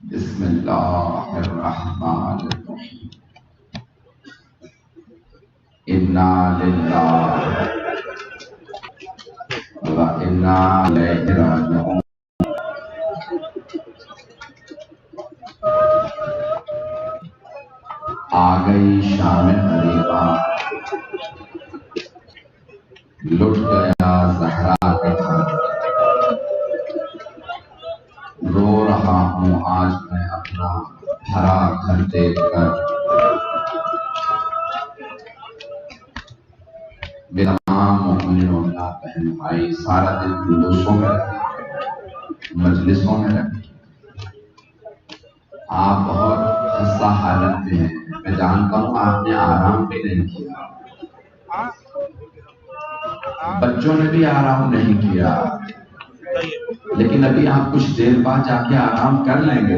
बिस्मिल्लाहिर्रहमानिर्रहीम। इन्ना लिल्लाहि व इन्ना इलैहि राजिऊन। आ गई शाम हरीबा, लुट गया ज़हरा का घर। रो रहा हूँ आज मैं अपना भरा घर देखकर। तमाम मोमिनों ना बहन भाई सारा दिन जुलूसों में रहे, मजलिसों में रहे। आप बहुत खस्ता हालत में हैं। मैं जानता हूँ आपने आराम भी नहीं किया, बच्चों ने भी आराम नहीं किया, लेकिन अभी आप कुछ देर बाद जाके आराम कर लेंगे।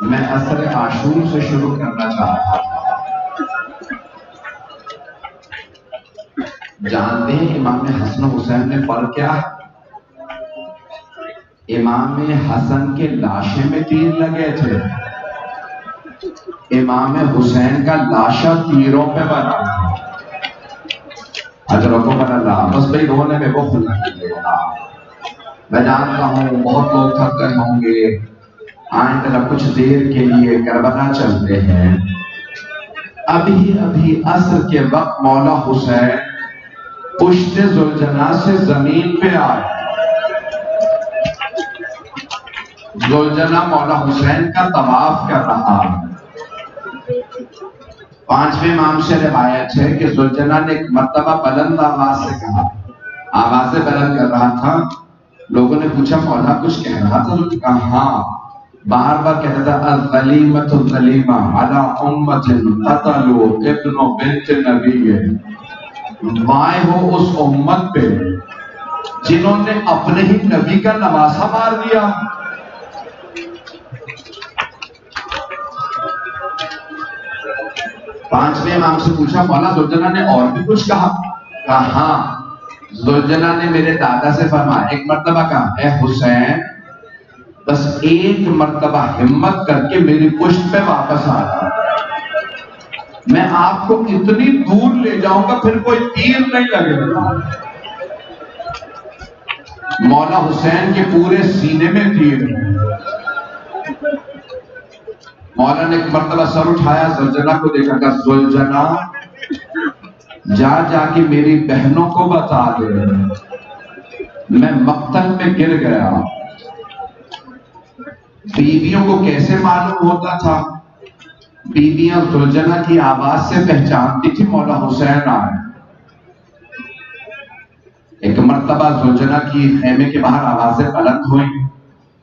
मैं असर आशूर से शुरू करना चाहता हूँ। जानते हैं इमाम हसन हुसैन ने फर्क क्या है? इमाम हसन के लाशे में तीर लगे थे, इमाम हुसैन का लाशा तीरों पे बना। अजरको बना बस भाई रोने में वो खुला। मैं जानता हूँ बहुत लोग थक गए होंगे, आए जरा कुछ देर के लिए करबला चलते हैं। अभी अभी असर के वक्त मौला हुसैन पुश्ते जुलजना से जमीन पे आए। जुलजना मौला हुसैन का तवाफ कर रहा है। पांचवें इमाम से रिवायत है कि जुलजना ने एक मर्तबा बुलंद आवाज से कहा, आवाजें बुलंद कर रहा था। लोगों ने पूछा मौला कुछ कह रहा था? तो कहा हाँ, बार बार कहता था अल-गलीमतु ज़लीमा अला उम्मतिन क़तलू इब्नु बिन्त नबी। माए हो उस उम्मत पे जिन्होंने अपने ही नबी का नवासा मार दिया। पांचवें इमाम से पूछा मौला जुलजना ने और भी कुछ कहा? कहा हाँ, जुलजना ने मेरे दादा से फरमाया, एक मर्तबा कहा ए हुसैन बस एक मर्तबा हिम्मत करके मेरी पुश्त पे वापस आ जाओ, मैं आपको इतनी दूर ले जाऊंगा फिर कोई तीर नहीं लगेगा। मौला हुसैन के पूरे सीने में तीर है। मौला ने एक मर्तबा सर उठाया, जुलजना को देखा, कहा जुलजना जा जाके मेरी बहनों को बता दे मैं मक्तल में गिर गया। बीवियों को कैसे मालूम होता था? बीवियां जुलजना की आवाज से पहचानती थी मौला हुसैन आए। एक मर्तबा जुलजना की खेमे के बाहर आवाजें बुलंद हुई,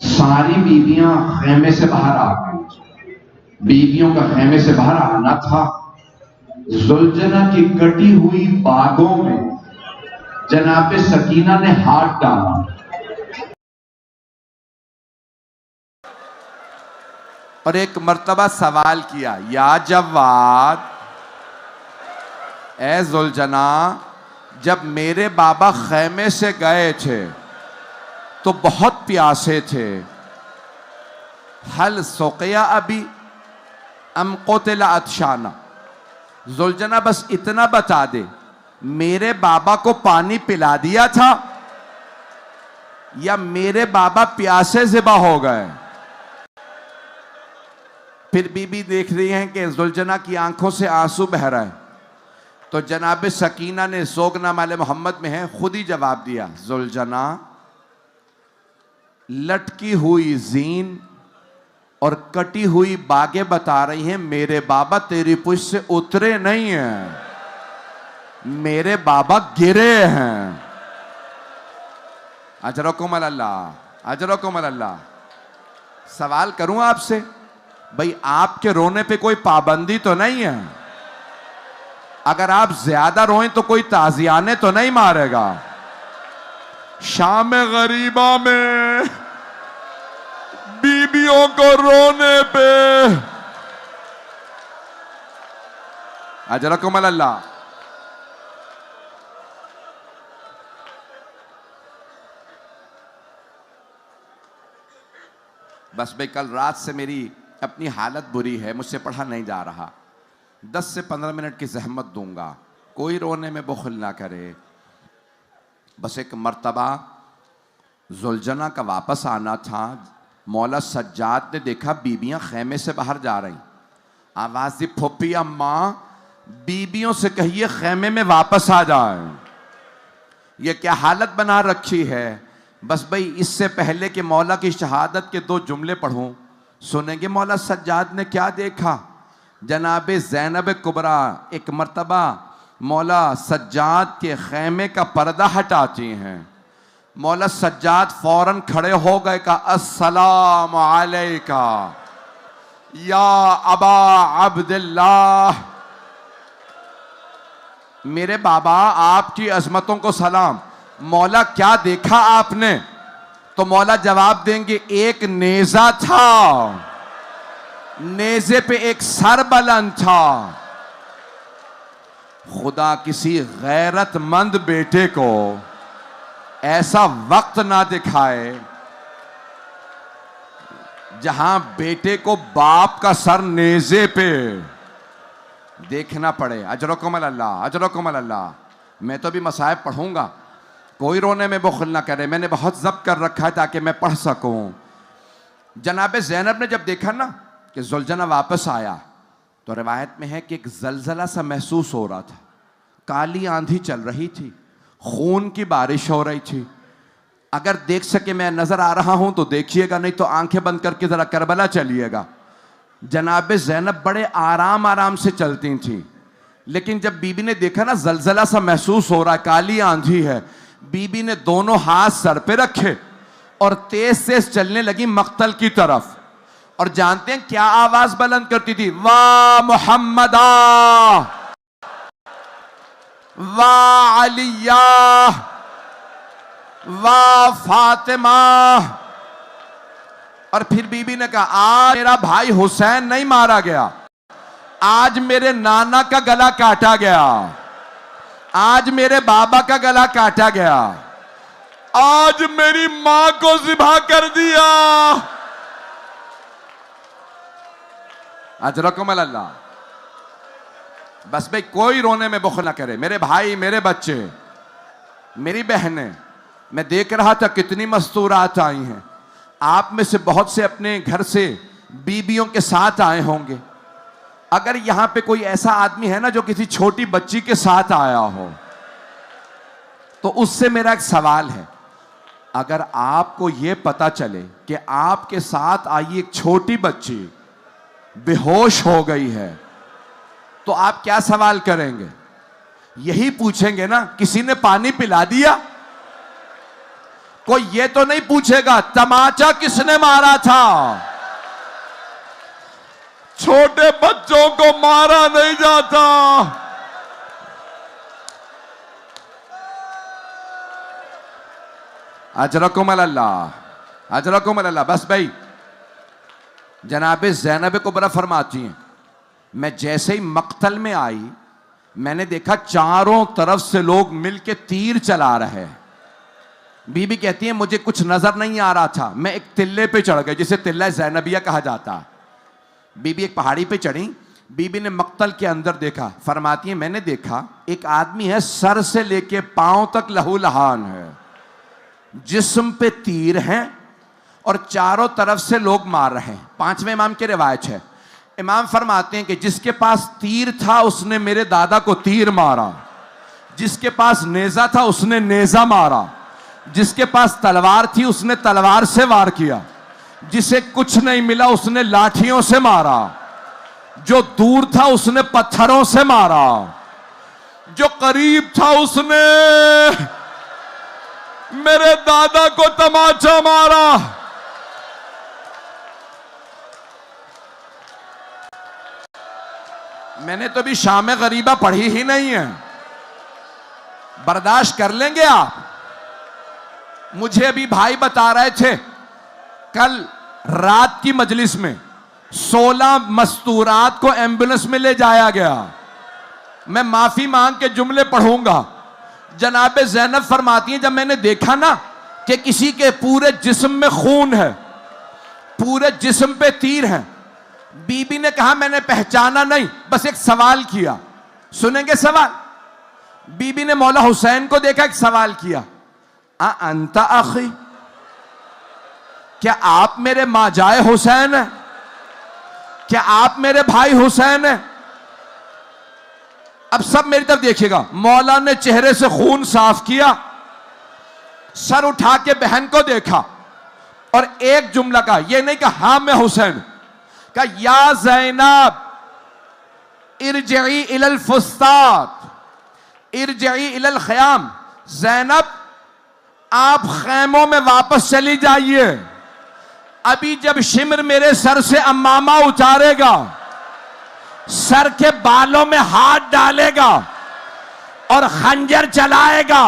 सारी बीवियां खेमे से बाहर आ गई। बीवियों का खेमे से बाहर आना था। जुलजना की कटी हुई बागों में जनाब सकीना ने हाथ डाला। और एक मर्तबा सवाल किया, या जवाद ए जुलजना, जब मेरे बाबा खेमे से गए थे तो बहुत प्यासे थे, हल सुक़िया अभी अम क़ुतिला अतशाना। जुलजना बस इतना बता दे, मेरे बाबा को पानी पिला दिया था या मेरे बाबा प्यासे ज़िबा हो गए? फिर बीबी देख रही हैं कि जुलजना की आंखों से आंसू बह रहा है, तो जनाब सकीना ने सोगनामा मोहम्मद में है खुद ही जवाब दिया, जुलजना लटकी हुई जीन और कटी हुई बागें बता रही हैं मेरे बाबा तेरी पुश्त से उतरे नहीं हैं। मेरे बाबा गिरे हैं। अजरकुम अल्लाह, अजरकुम अल्लाह। सवाल करूं आपसे, भाई आपके रोने पे कोई पाबंदी तो नहीं है? अगर आप ज्यादा रोएं तो कोई ताजियाने तो नहीं मारेगा? शाम गरीबा में बीबियों को रोने पे अजरकुम अल्लाह। बस भाई कल रात से मेरी अपनी हालत बुरी है, मुझसे पढ़ा नहीं जा रहा। 10 से 15 मिनट की जहमत दूंगा, कोई रोने में बुखल ना करे। बस एक मर्तबा जुलझना का वापस आना था। मौला सज्जाद ने देखा बीबियां खेमे से बाहर जा रही। आवाज दी, फुप्पी अम्मा बीबियों से कहिए खेमे में वापस आ जाए। ये क्या हालत बना रखी है। बस भाई इससे पहले कि मौला की शहादत के 2 जुमले पढ़ूं, सुनेंगे मौला सज्जाद ने क्या देखा। जनाब ज़ैनब कुबरा एक मर्तबा मौला सज्जाद के खेमे का पर्दा हटाती हैं। मौला सज्जाद फौरन खड़े हो गए, का अस्सलाम अलैका या अबा अब्दुल्लाह। मेरे बाबा आपकी अजमतों को सलाम। मौला क्या देखा आपने? तो मौला जवाब देंगे, एक नेजा था, नेजे पे एक सर बुलंद था। खुदा किसी गैरतमंद बेटे को ऐसा वक्त ना दिखाए जहां बेटे को बाप का सर नेजे पे देखना पड़े। अजरकुम अल्लाह, अजरकुम अल्लाह। मैं तो भी मसाइब पढ़ूंगा, कोई रोने में बुखल ना करे। मैंने बहुत जब्त कर रखा है ताकि मैं पढ़ सकूं। जनाब ज़ैनब ने जब देखा ना कि जुलझना वापस आया, तो रिवायत में है कि एक जलजला सा महसूस हो रहा था। काली आंधी चल रही थी, खून की बारिश हो रही थी। अगर देख सके मैं नजर आ रहा हूं तो देखिएगा, नहीं तो आंखें बंद करके जरा करबला चलिएगा। जनाब ज़ैनब बड़े आराम आराम से चलती थी, लेकिन जब बीबी ने देखा ना जलजला सा महसूस हो रहा है, काली आंधी है, बीबी ने दोनों हाथ सर पे रखे और तेज तेज चलने लगी मक्तल की तरफ। और जानते हैं क्या आवाज बुलंद करती थी? वाह मोहम्मदा, वाह अलिया, वाह फातिमा। और फिर बीबी ने कहा, आज मेरा भाई हुसैन नहीं मारा गया, आज मेरे नाना का गला काटा गया, आज मेरे बाबा का गला काटा गया, आज मेरी मां को ज़िबा कर दिया। अजरकुम अल्लाह। बस भाई कोई रोने में बुखल ना करे। मेरे भाई, मेरे बच्चे, मेरी बहनें, मैं देख रहा था कितनी मस्तूरात आई हैं। आप में से बहुत से अपने घर से बीबियों के साथ आए होंगे। अगर यहां पे कोई ऐसा आदमी है ना जो किसी छोटी बच्ची के साथ आया हो, तो उससे मेरा एक सवाल है, अगर आपको यह पता चले कि आपके साथ आई एक छोटी बच्ची बेहोश हो गई है, तो आप क्या सवाल करेंगे? यही पूछेंगे ना, किसी ने पानी पिला दिया? कोई ये तो नहीं पूछेगा तमाचा किसने मारा था। छोटे बच्चों को मारा नहीं जाता। अजरकुम अल्लाह, अजरकुम अल्लाह। बस भाई जनाब ज़ैनब कुबरा फरमाती हैं, मैं जैसे ही मक्तल में आई, मैंने देखा चारों तरफ से लोग मिलके तीर चला रहे हैं। बीबी कहती है, मुझे कुछ नजर नहीं आ रहा था, मैं एक टिल्ले पे चढ़ गई, जिसे टिल्ला ज़ैनबिया कहा जाता है। बीबी एक पहाड़ी पे चढ़ी, बीबी ने मक्तल के अंदर देखा। फरमाती है, मैंने देखा एक आदमी है, सर से लेके पांव तक लहू लहान है, जिस्म पे तीर हैं और चारों तरफ से लोग मार रहे हैं। 5वें इमाम की रिवायत है। इमाम फरमाते हैं कि जिसके पास तीर था उसने मेरे दादा को तीर मारा, जिसके पास नेजा था उसने नेजा मारा, जिसके पास तलवार थी उसने तलवार से वार किया, जिसे कुछ नहीं मिला उसने लाठियों से मारा, जो दूर था उसने पत्थरों से मारा। जो करीब था उसने मेरे दादा को तमाचा मारा। मैंने तो भी शाम गरीबा पढ़ी ही नहीं है। बर्दाश्त कर लेंगे आप? मुझे अभी भाई बता रहे थे कल रात की मजलिस में 16 मस्तूरात को एम्बुलेंस में ले जाया गया। मैं माफी मांग के जुमले पढ़ूंगा। जनाबे ज़ैनब फरमाती हैं, जब मैंने देखा ना कि किसी के पूरे जिस्म में खून है, पूरे जिस्म पे तीर है, बीबी ने कहा मैंने पहचाना नहीं, बस एक सवाल किया। सुनेंगे सवाल? बीबी ने मौला हुसैन को देखा, एक सवाल किया, अंता आखी, क्या आप मेरे माजाए हुसैन हैं? क्या आप मेरे भाई हुसैन हैं? अब सब मेरी तरफ देखिएगा। मौला ने चेहरे से खून साफ किया, सर उठा के बहन को देखा और एक जुमला कहा, यह नहीं कहा हां मैं हुसैन, कहा या ज़ैनब इरजई इलल फुस्तात इरजई इलल ख़याम, ज़ैनब आप खैमों में वापस चली जाइए। अभी जब शिमर मेरे सर से अम्मामा उतारेगा, सर के बालों में हाथ डालेगा और खंजर चलाएगा,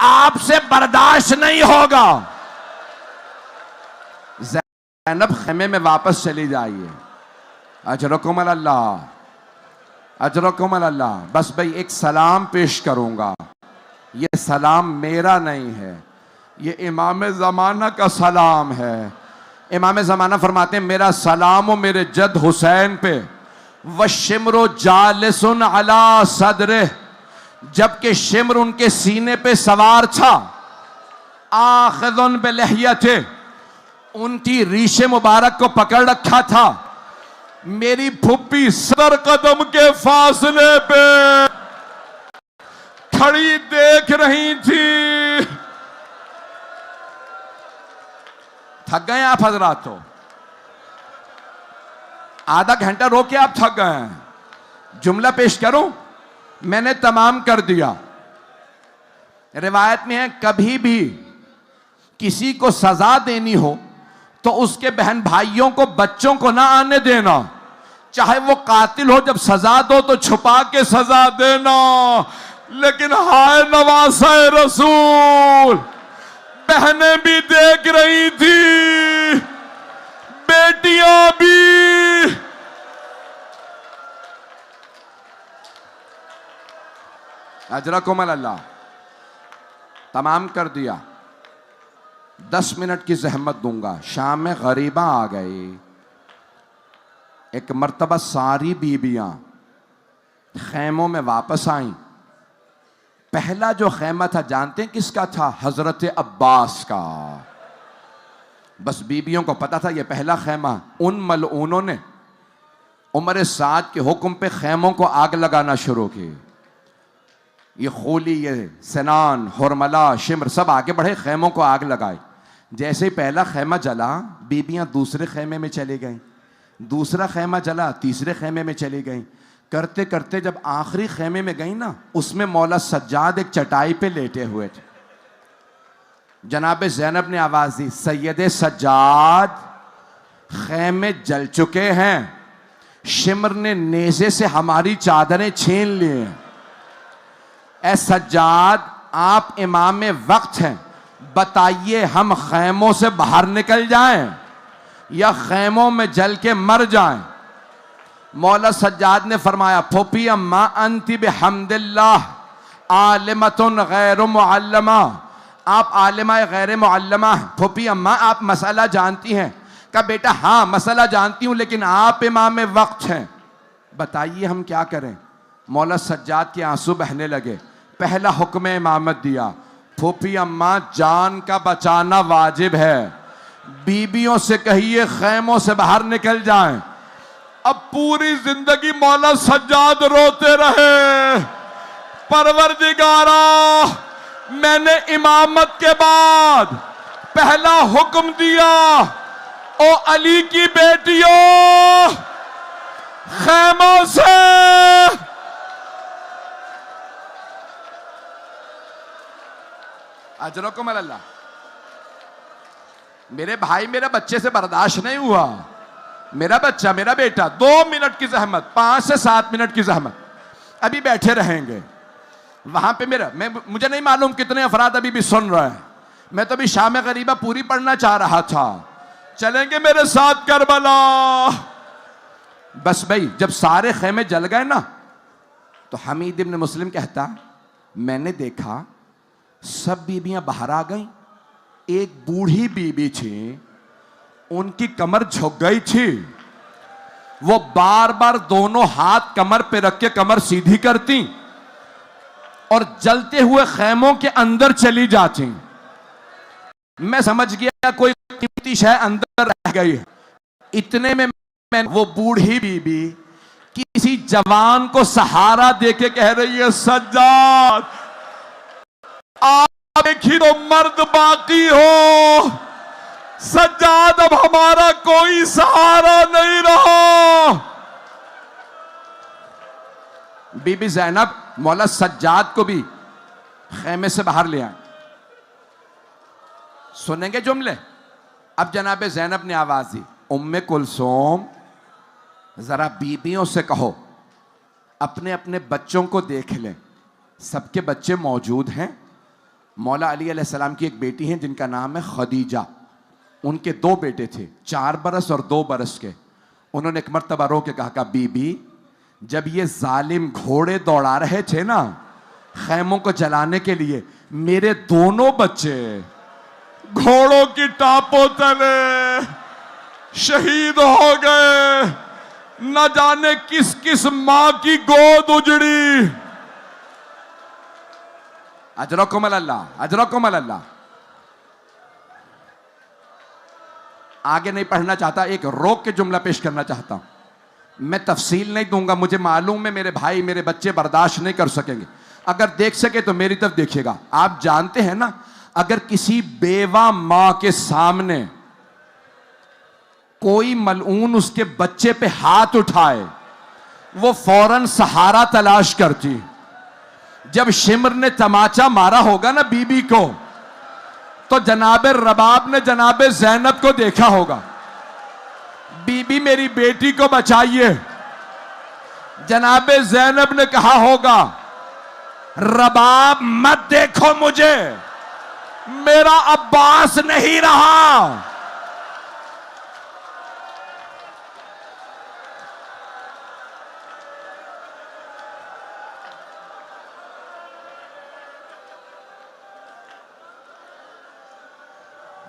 आपसे बर्दाश्त नहीं होगा। ज़ैनब खेमे में वापस चली जाइए। अजरकुम अल्लाह, अजरकुम अल्लाह। बस भाई एक सलाम पेश करूंगा, ये सलाम मेरा नहीं है, ये इमाम ज़माना का सलाम है। इमाम ज़माना फरमाते हैं, मेरा सलाम हो मेरे जद हुसैन पे, व शिमरो जालिसुन अला सदरे, जबकि शिमर उनके सीने पे सवार था, आखिज़ुन बिलहियते, उनकी रीशे मुबारक को पकड़ रखा था। मेरी फुप्पी सर कदम के फासले पे खड़ी देख रही थी। थक गए आप हजरात? तो आधा घंटा रोक के आप थक गए हैं। जुमला पेश करूं? मैंने तमाम कर दिया। रिवायत में है, कभी भी किसी को सजा देनी हो तो उसके बहन भाइयों को, बच्चों को ना आने देना, चाहे वो कातिल हो। जब सजा दो तो छुपा के सजा देना। लेकिन हाय नवासा रसूल, बहनें भी देख रही थी, बेटियां भी। अजरकुम अल्लाह। तमाम कर दिया। 10 मिनट की जहमत दूंगा। शाम में गरीबा आ गई। एक मर्तबा सारी बीबियां खैमों में वापस आईं। पहला जो खैमा था जानते हैं किसका था? हजरत अब्बास का। बस बीबियों को पता था ये पहला खैमा। उन मलऊनों ने उमर साद के हुक्म पे खैमों को आग लगाना शुरू की। ये खोली, ये सनान, हुरमला, शिमर सब आगे बढ़े, खैमों को आग लगाए। जैसे ही पहला खैमा जला, बीबियां दूसरे खैमे में चली गईं। दूसरा खैमा जला, तीसरे खैमे में चली गईं। करते करते जब आखिरी खैमे में गई ना, उसमें मौला सज्जाद एक चटाई पे लेटे हुए थे। जनाब ज़ैनब ने आवाज दी, सैयदे सज्जाद, खैमे जल चुके हैं, शिमर ने नेज़े से हमारी चादरें छीन ली हैं। ए सज्जाद, आप इमाम वक्त हैं, बताइए हम खैमों से बाहर निकल जाएं या खैमों में जल के मर जाएं? मौला सज्जाद ने फरमाया, फुफी अम्मा अंति बिहम्दिल्लाह आलिमतुन गैर मुअल्लमा, आप आलिमा गैर मुअल्लमा हैं। फुफी अम्मा आप मसला जानती हैं? कहा बेटा हाँ मसला जानती हूं, लेकिन आप इमाम वक्त हैं, बताइए हम क्या करें? मौला सज्जाद के आंसू बहने लगे। पहला हुक्म इमामत दिया, फूफी अम्मा जान का बचाना वाजिब है, बीबियों से कहिए खैमों से बाहर निकल जाएं। अब पूरी जिंदगी मौला सज्जाद रोते रहे, परवरदिगारा मैंने इमामत के बाद पहला हुक्म दिया, ओ अली की बेटियों खैमों से अजरकुम अल्लाह। मेरे भाई मेरे बच्चे से बर्दाश्त नहीं हुआ, मेरा बच्चा मेरा बेटा 2 मिनट की जहमत, 5 से 7 मिनट की जहमत, अभी बैठे रहेंगे वहां पे। मुझे नहीं मालूम कितने अफराद अभी भी सुन रहे हैं। मैं तो अभी शाम गरीबा पूरी पढ़ना चाह रहा था। चलेंगे मेरे साथ करबला। बस भाई जब सारे खेमे जल गए ना, तो हमीद इब्न मुस्लिम कहता, मैंने देखा सब बीबियां बाहर आ गईं, एक बूढ़ी बीबी थी, उनकी कमर झुक गई थी, वो बार बार दोनों हाथ कमर पे रख के कमर सीधी करती और जलते हुए खेमों के अंदर चली जाती। मैं समझ गया कोई कीमती शय अंदर रह गई है। इतने में वो बूढ़ी बीबी किसी जवान को सहारा देके कह रही है, सज्जाद आप एक ही तो मर्द बाकी हो, सज्जाद अब हमारा कोई सहारा नहीं रहा। बीबी ज़ैनब मौला सज्जाद को भी खेमे से बाहर ले आए। सुनेंगे जुमले। अब जनाबे ज़ैनब ने आवाज दी, उम्मे कुलसूम जरा बीबियों से कहो अपने अपने बच्चों को देख लें, सबके बच्चे मौजूद हैं। मौला अली अलैहिस्सलाम की एक बेटी है जिनका नाम है खदीजा, उनके 2 बेटे थे, 4 बरस और 2 बरस के। उन्होंने एक मर्तबा रो के कहा, बीबी जब ये जालिम घोड़े दौड़ा रहे थे ना खैमों को जलाने के लिए, मेरे दोनों बच्चे घोड़ों की टापों तले शहीद हो गए। न जाने किस किस मां की गोद उजड़ी। अजरकुम अल्लाह, अजरकुम अल्लाह। आगे नहीं पढ़ना चाहता, एक रोक के जुमला पेश करना चाहता हूं। मैं तफसील नहीं दूंगा, मुझे मालूम है मेरे भाई मेरे बच्चे बर्दाश्त नहीं कर सकेंगे। अगर देख सके तो मेरी तरफ देखिएगा। आप जानते हैं ना, अगर किसी बेवा मां के सामने कोई मलऊन उसके बच्चे पे हाथ उठाए, वो फौरन सहारा तलाश करती। जब शिमर ने तमाचा मारा होगा ना बीबी को, तो जनाबे रबाब ने जनाबे ज़ैनब को देखा होगा, बीबी मेरी बेटी को बचाइए। जनाबे ज़ैनब ने कहा होगा, रबाब मत देखो मुझे, मेरा अब्बास नहीं रहा।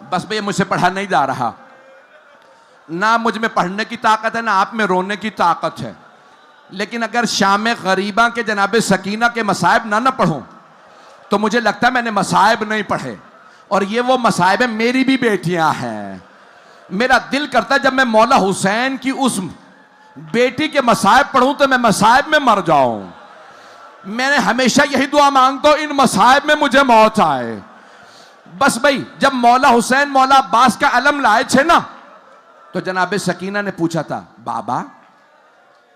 बस भैया मुझसे पढ़ा नहीं जा रहा, ना मुझ में पढ़ने की ताकत है ना आप में रोने की ताकत है। लेकिन अगर शाम गरीबा के जनाबे सकीना के मसाइब ना पढ़ूं तो मुझे लगता है मैंने मसाइब नहीं पढ़े। और ये वो मसाइब है, मेरी भी बेटियां हैं। मेरा दिल करता है जब मैं मौला हुसैन की उस बेटी के मसाइब पढ़ूं तो मैं मसाइब में मर जाऊं। मैंने हमेशा यही दुआ मांगता हूं, इन मसाइब में मुझे मौत आए। बस भाई जब मौला हुसैन मौला अब्बास का अलम लाए थे ना, तो जनाबे सकीना ने पूछा था, बाबा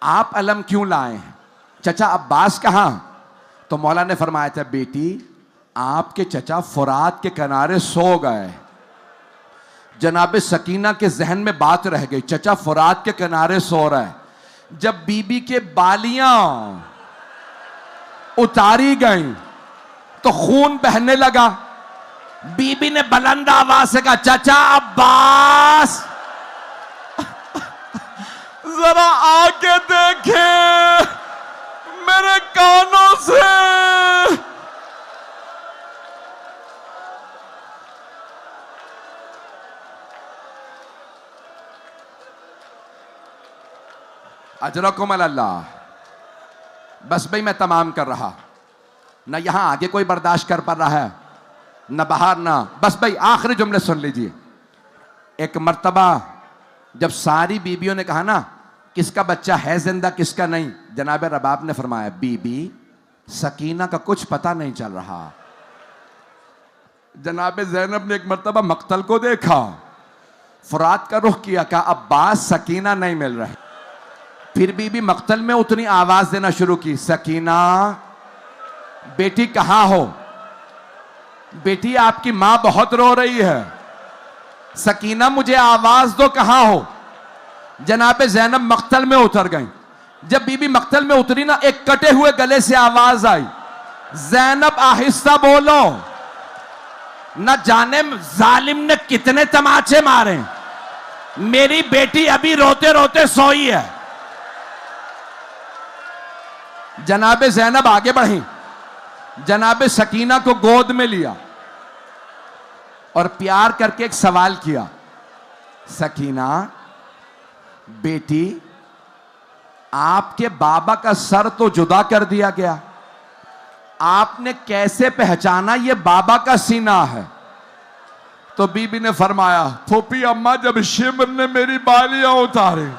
आप अलम क्यों लाए हैं, चचा अब्बास कहां? तो मौला ने फरमाया था, बेटी आपके चचा फुरात के किनारे सो गए। जनाबे सकीना के जहन में बात रह गई, चचा फुरात के किनारे सो रहा है। जब बीबी के बालियां उतारी गईं तो खून बहने लगा। बीबी ने बुलंद आवाज से कहा, चचा अब्बास जरा आके देखे मेरे कानों से। अजरकुम अल्लाह। बस भाई मैं तमाम कर रहा, ना यहां आगे कोई बर्दाश्त कर पा रहा है ना बाहर ना। बस भाई आखिरी जुमले सुन लीजिए। एक मर्तबा जब सारी बीबियों ने कहा ना किसका बच्चा है जिंदा किसका नहीं, जनाब रबाब ने फरमाया, बीबी सकीना का कुछ पता नहीं चल रहा। जनाब ज़ैनब ने एक मर्तबा मक्तल को देखा, फुरात का रुख किया, कहा अब्बास सकीना नहीं मिल रही। फिर बीबी मक्तल में उतनी आवाज देना शुरू की, सकीना बेटी कहां हो? बेटी आपकी मां बहुत रो रही है, सकीना मुझे आवाज दो, कहां हो? जनाब ज़ैनब मक्तल में उतर गई। जब बीबी मक्तल में उतरी ना, एक कटे हुए गले से आवाज आई, ज़ैनब आहिस्ता बोलो। न जाने जालिम ने कितने तमाचे मारे, मेरी बेटी अभी रोते रोते सोई है। जनाब ज़ैनब आगे बढ़ी, जनाब सकीना को गोद में लिया और प्यार करके एक सवाल किया, सकीना बेटी, आपके बाबा का सर तो जुदा कर दिया गया, आपने कैसे पहचाना ये बाबा का सीना है? तो बीबी ने फरमाया, फूफी अम्मा, जब शिमर ने मेरी बालियां उतारी,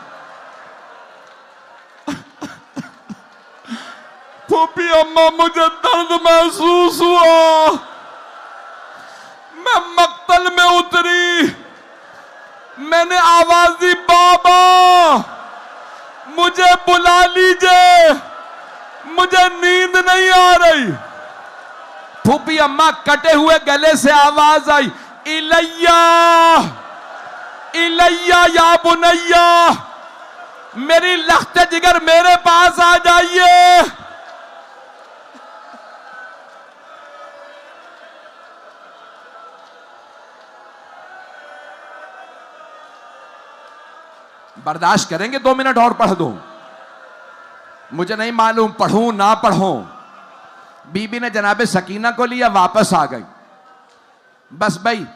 फूफी अम्मा मुझे दर्द महसूस हुआ, मैं मक्तल में उतरी, मैंने आवाज दी, बाबा मुझे बुला लीजिए, मुझे नींद नहीं आ रही। फूफी अम्मा कटे हुए गले से आवाज आई, इलैया इलैया या बुनैया, मेरी लख्त जिगर मेरे पास आ जाइए। बर्दाश्त करेंगे 2 मिनट और पढ़ दो? मुझे नहीं मालूम पढ़ूं ना पढ़ूं। बीबी ने जनाबे सकीना को लिया, वापस आ गई। बस भाई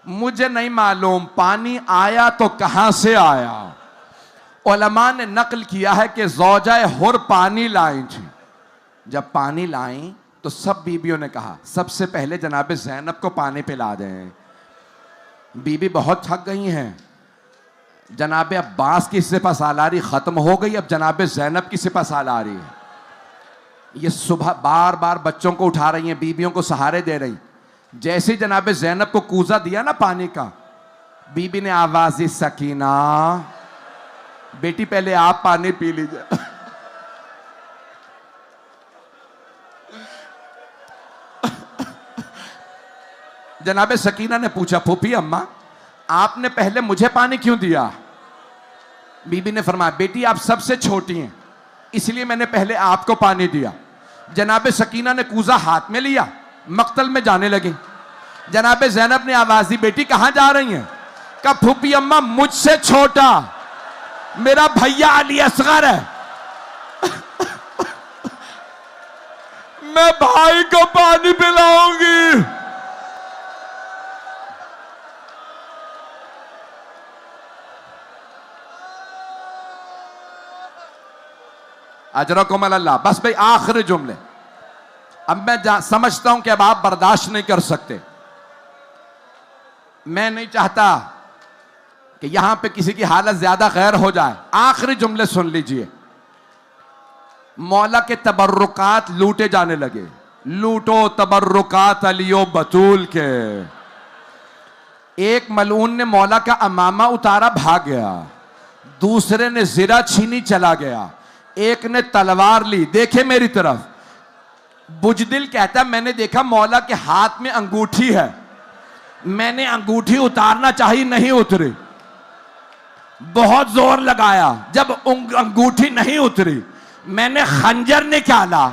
मुझे नहीं मालूम पानी आया तो कहां से आया। उलमा ने नकल किया है कि ज़ौजाए हुर पानी लाई थी। जब पानी लाई तो सब बीबियों ने कहा सबसे पहले जनाबे ज़ैनब को पानी पिला दें। बीबी बहुत थक गई हैं। जनाबे अब्बास की सिपा सालारी खत्म हो गई, अब जनाबे ज़ैनब की सिपा सालारी है। ये सुबह बार बार बच्चों को उठा रही हैं, बीबियों को सहारे दे रही। जैसे ही जनाबे ज़ैनब को कूजा दिया ना पानी का, बीबी ने आवाज दी, सकीना बेटी पहले आप पानी पी लीजिए। जनाबे सकीना ने पूछा, फूफी अम्मा आपने पहले मुझे पानी क्यों दिया? बीबी ने फरमाया, बेटी आप सबसे छोटी हैं इसलिए मैंने पहले आपको पानी दिया। जनाबे सकीना ने कूजा हाथ में लिया, मक्तल में जाने लगी। जनाबे ज़ैनब ने आवाज दी, बेटी कहां जा रही हैं? कहा, फूफी अम्मा मुझसे छोटा मेरा भैया अली असगर है, मैं भाई को पानी पिलाऊंगी। अजरकुम अल्लाह। बस भाई आखिरी जुमले। अब मैं समझता हूं कि अब आप बर्दाश्त नहीं कर सकते। मैं नहीं चाहता कि यहां पे किसी की हालत ज्यादा गैर हो जाए। आखिरी जुमले सुन लीजिए। मौला के तबर्रुकात लूटे जाने लगे। लूटो तबर्रुकात अलियो बतूल के। एक मलून ने मौला का अमामा उतारा, भाग गया। दूसरे ने जिरा छीनी, चला गया। एक ने तलवार ली, देखे मेरी तरफ। बुजदिल कहता, मैंने देखा मौला के हाथ में अंगूठी है, मैंने अंगूठी उतारना चाहिए, नहीं उतरी। बहुत जोर लगाया, जब अंगूठी नहीं उतरी मैंने खंजर निकाला,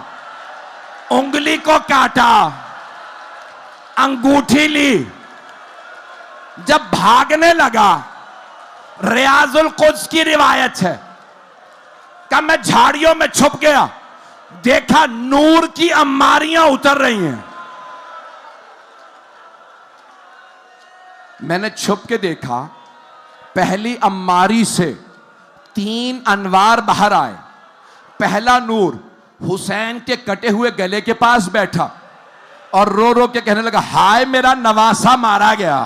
उंगली को काटा, अंगूठी ली। जब भागने लगा, रियाजुल कुद्स की रिवायत है, कहा मैं झाड़ियों में छुप गया, देखा नूर की अम्मारियां उतर रही हैं। मैंने छुप के देखा, पहली अम्मारी से 3 अनवार बाहर आए। पहला नूर हुसैन के कटे हुए गले के पास बैठा और रो रो के कहने लगा, हाय मेरा नवासा मारा गया।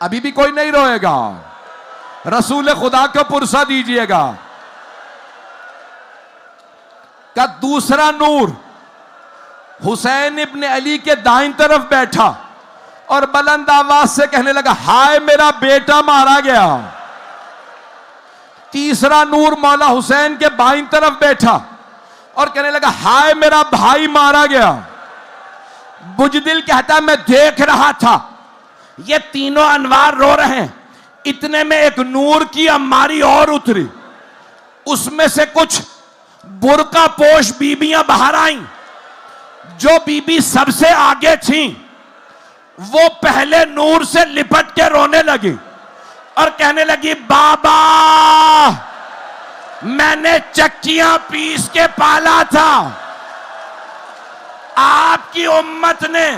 अभी भी कोई नहीं रोएगा, रसूल खुदा को पुरसा दीजिएगा। का दूसरा नूर हुसैन इब्ने अली के दाईं तरफ बैठा और बुलंद आवाज से कहने लगा, हाय मेरा बेटा मारा गया। तीसरा नूर मौला हुसैन के बाईं तरफ बैठा और कहने लगा, हाय मेरा भाई मारा गया। बुजदिल कहता मैं देख रहा था ये तीनों अनवार रो रहे हैं, इतने में एक नूर की अम्मारी और उतरी, उसमें से कुछ बुर्का पोश बीबियां बाहर आईं। जो बीबी सबसे आगे थी वो पहले नूर से लिपट के रोने लगी और कहने लगी बाबा मैंने चक्कियां पीस के पाला था, आपकी उम्मत ने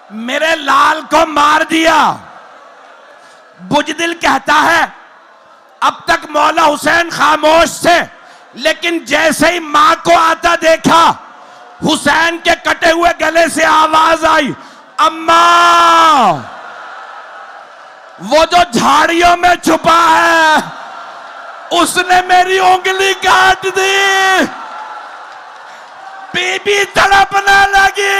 मेरे लाल को मार दिया। बुजदिल कहता है अब तक मौला हुसैन खामोश थे, लेकिन जैसे ही मां को आता देखा हुसैन के कटे हुए गले से आवाज आई अम्मा। वो जो झाड़ियों में छुपा है उसने मेरी उंगली काट दी। बीबी तड़पने लगी,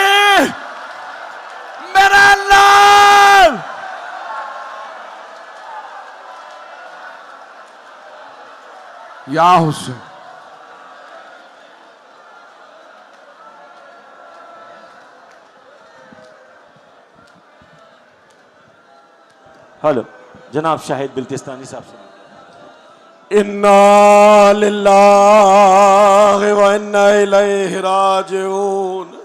मेरा लाल। या हुसैन हेलो जनाब शाहिद बिल्तिस्तानी साहब से। इन्ना लिल्लाहि व इन्ना इलैहि राजिऊन।